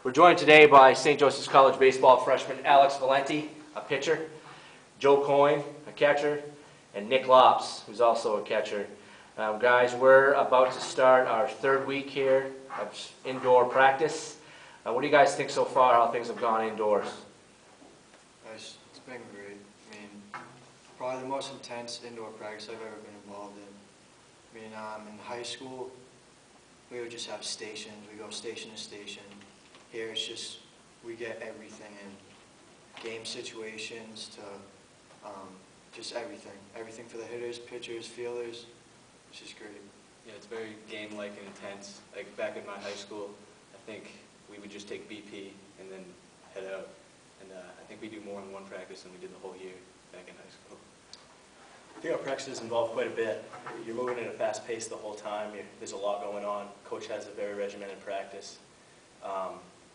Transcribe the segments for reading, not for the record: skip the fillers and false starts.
We're joined today by St. Joseph's College baseball freshman Alex Valenti, a pitcher, Joe Coyne, a catcher, and Nic Lops, who's also a catcher. Guys, we're about to start our third week here of indoor practice. What do you guys think so far, how things have gone indoors? It's been great. I mean, probably the most intense indoor practice I've ever been involved in. I mean, in high school, we would just have stations. We go station to station. Here it's just, we get everything in. Game situations to just everything. Everything for the hitters, pitchers, fielders. It's just great. Yeah, it's very game-like and intense. Like back in my high school, I think we would just take BP and then head out. And I think we do more in one practice than we did the whole year back in high school. I think our practices involve quite a bit. You're moving at a fast pace the whole time. There's a lot going on. Coach has a very regimented practice.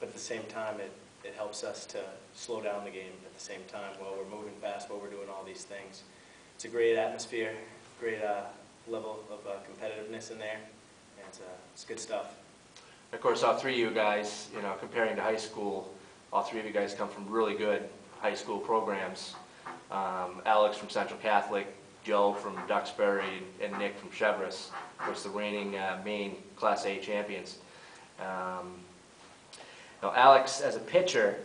But at the same time, it helps us to slow down the game at the same time while we're moving fast, while we're doing all these things. It's a great atmosphere, great level of competitiveness in there, and it's good stuff. Of course, all three of you guys, comparing to high school, all three of you guys come from really good high school programs. Alex from Central Catholic, Joe from Duxbury, and Nick from Cheverus, of course the reigning Maine Class A champions. Now, Alex, as a pitcher,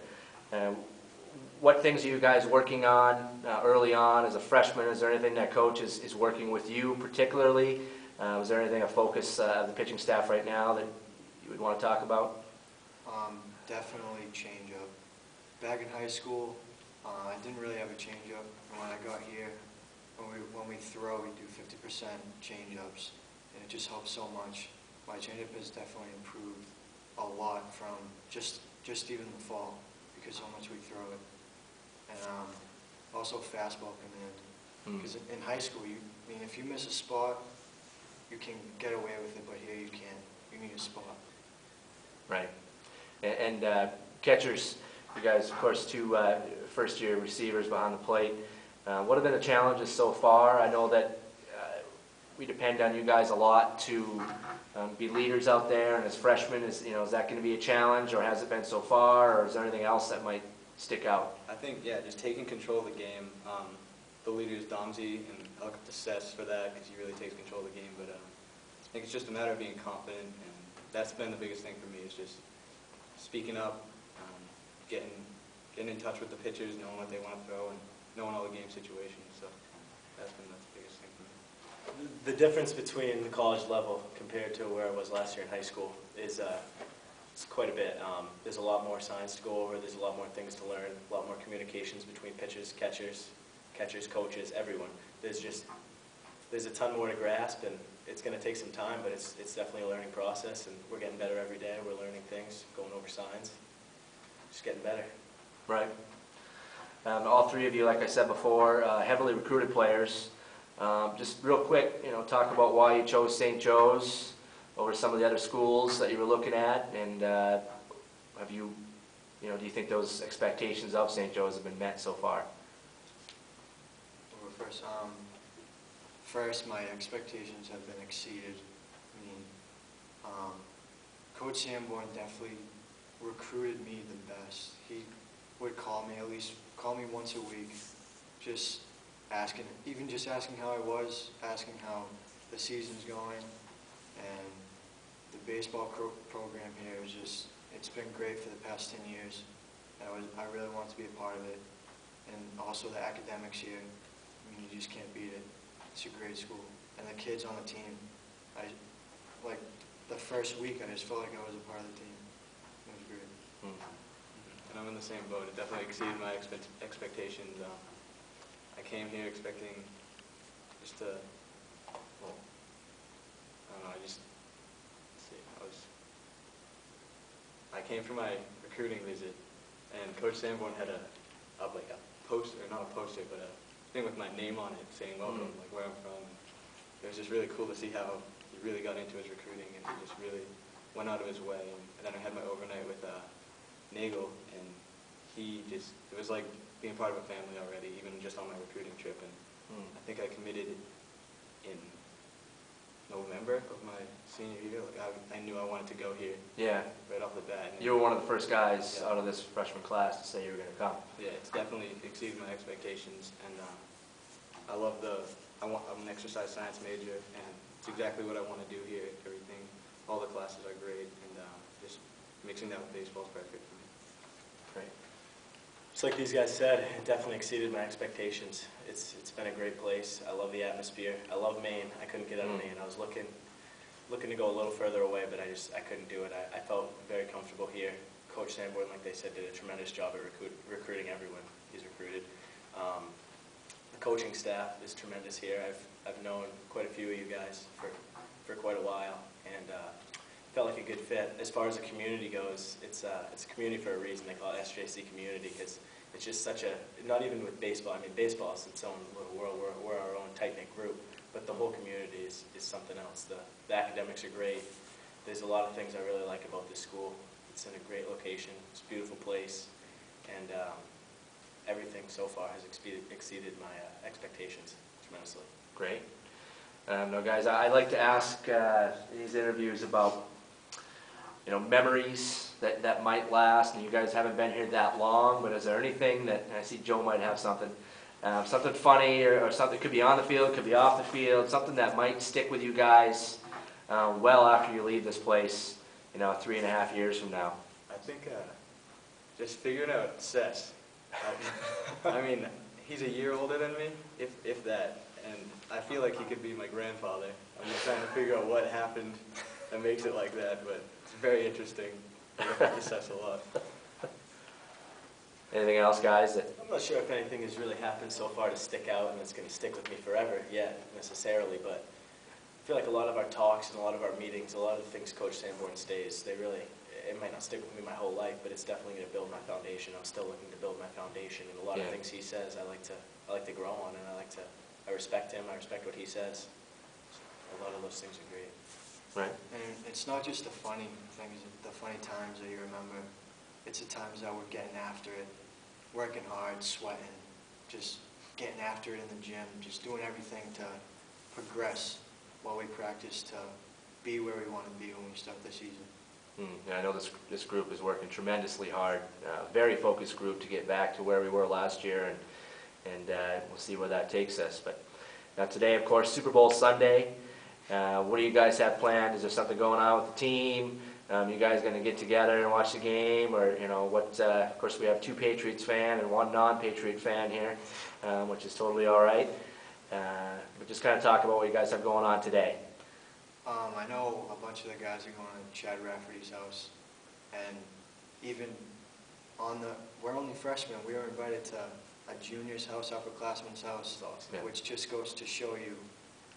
what things are you guys working on early on as a freshman? Is there anything that coach is working with you particularly? Is there anything a focus of the pitching staff right now that you would want to talk about? Definitely change-up. Back in high school, I didn't really have a change-up. When I got here, when we throw, we do 50% change-ups, and it just helps so much. My change-up has definitely improved a lot from just even the fall, because so much we throw it. And also fastball command. Because in high school, if you miss a spot, you can get away with it, but here you can't. You need a spot. Right. And catchers, you guys, of course, two first-year receivers behind the plate. What have been the challenges so far? I know that we depend on you guys a lot to be leaders out there, and as freshmen, is that going to be a challenge, or has it been so far, or is there anything else that might stick out? I think, yeah, just taking control of the game. The leader is Domsey, and I look up to Sess for that because he really takes control of the game. But I think it's just a matter of being confident, and that's been the biggest thing for me, is just speaking up, getting in touch with the pitchers, knowing what they want to throw, and knowing all the game situations. So that's been the biggest thing for me. The difference between the college level compared to where I was last year in high school is it's quite a bit. There's a lot more science to go over. There's a lot more things to learn, a lot more communications between pitchers, catchers, coaches, everyone. There's a ton more to grasp, and it's going to take some time, but it's definitely a learning process, and we're getting better every day. We're learning things, going over signs, just getting better. Right. All three of you, like I said before, heavily recruited players. Just real quick, talk about why you chose St. Joe's over some of the other schools that you were looking at, and have you, do you think those expectations of St. Joe's have been met so far? Well, first, my expectations have been exceeded. Coach Sanborn definitely recruited me the best. He would call me once a week, just asking how I was, asking how the season's going, and the baseball program here is it's been great for the past 10 years. I really want to be a part of it, and also the academics here. You just can't beat it. It's a great school, and the kids on the team. Like the first week, I just felt like I was a part of the team. It was great. And I'm in the same boat. It definitely exceeded my expectations. I came here expecting just to, well, I don't know, I came for my recruiting visit, and Coach Sanborn had a poster, not a poster, but a thing with my name on it saying welcome, like where I'm from. It was just really cool to see how he really got into his recruiting, and he just really went out of his way. And then I had my overnight with Nagel, and it was like being part of a family already, even just on my recruiting trip. And I think I committed in November of my senior year. Like I knew I wanted to go here. Yeah. Right off the bat. You were one of the first guys Yeah. out of this freshman class to say you were going to come. Yeah, it's definitely exceeded my expectations, and I love I'm an exercise science major, and it's exactly what I want to do here. Everything, all the classes are great, and just mixing that with baseball is perfect for me. Great. Just like these guys said, it definitely exceeded my expectations. It's been a great place. I love the atmosphere. I love Maine. I couldn't get out of Maine. I was looking to go a little further away, but I couldn't do it. I felt very comfortable here. Coach Sanborn, like they said, did a tremendous job at recruiting everyone he's recruited. The coaching staff is tremendous here. I've known quite a few of you guys for quite a while, and felt like a good fit. As far as the community goes, it's a community for a reason. They call it SJC community because it's just such a, not even with baseball, I mean baseball is its own little world, we're our own tight-knit group, but the whole community is something else. The academics are great. There's a lot of things I really like about this school. It's in a great location, it's a beautiful place, and everything so far has exceeded my expectations tremendously. Great. Now, guys, I like to ask these interviews about, memories that might last. And you guys haven't been here that long, but is there anything that, and I see Joe might have something funny or something, could be on the field, could be off the field, something that might stick with you guys well after you leave this place, 3.5 years from now? I think just figuring out Sess. I mean, he's a year older than me, if that, and I feel like he could be my grandfather. I'm just trying to figure out what happened that makes it like that, but it's very interesting. I like Sess a lot. Anything else, guys? I'm not sure if anything has really happened so far to stick out and it's going to stick with me forever yet, necessarily, but I feel like a lot of our talks and a lot of our meetings, a lot of the things Coach Sanborn says, it might not stick with me my whole life, but it's definitely going to build my foundation. I'm still looking to build my foundation, and a lot of things he says I like to grow on, and I respect him, I respect what he says. So a lot of those things are great. Right. And it's not just the funny things, the funny times that you remember. It's the times that we're getting after it, working hard, sweating, just getting after it in the gym, just doing everything to progress while we practice to be where we want to be when we start the season. Yeah, I know this group is working tremendously hard, very focused group to get back to where we were last year, and we'll see where that takes us. But now today, of course, Super Bowl Sunday. What do you guys have planned? Is there something going on with the team? You guys going to get together and watch the game, or what? Of course, we have 2 Patriots fan and 1 non-Patriot fan here, which is totally all right. But just kind of talk about what you guys have going on today. I know a bunch of the guys are going to Chad Rafferty's house, and even we're only freshmen, we were invited to a junior's house, upperclassman's house, which just goes to show you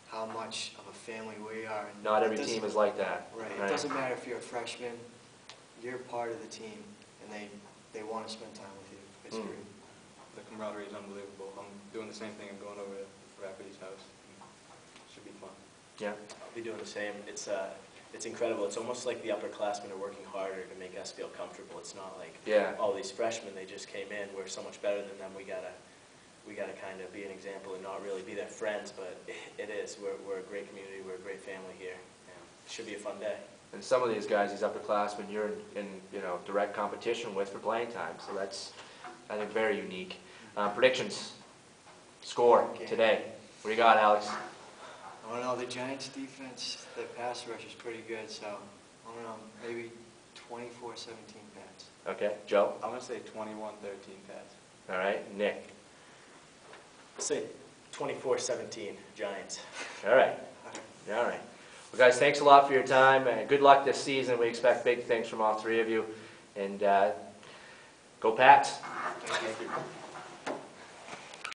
how much of a family we are. And not every team is like that. Right. It doesn't matter if you're a freshman, you're part of the team, and they want to spend time with you. It's great. The camaraderie is unbelievable. I'm doing the same thing. I'm going over to Rafferty's house. Should be fun. Yeah. I'll be doing the same. It's incredible. It's almost like the upperclassmen are working harder to make us feel comfortable. It's not like, all these freshmen, they just came in, we're so much better than them. We gotta kind of be an example and not really be their friends, but it is. We're a great community. We're a great family here. It should be a fun day. And some of these guys, these upperclassmen, you're in direct competition with for playing time. So that's, I think, very unique. Predictions, score today. What do you got, Alex? I don't know, the Giants' defense, the pass rush is pretty good, so I don't know, maybe 24-17 Pats. Okay, Joe? I'm going to say 21-13 Pats. All right, Nick? I'll say 24-17 Giants. All right. All right. Well, guys, thanks a lot for your time. Good luck this season. We expect big things from all 3 of you. And go Pats. Thank you.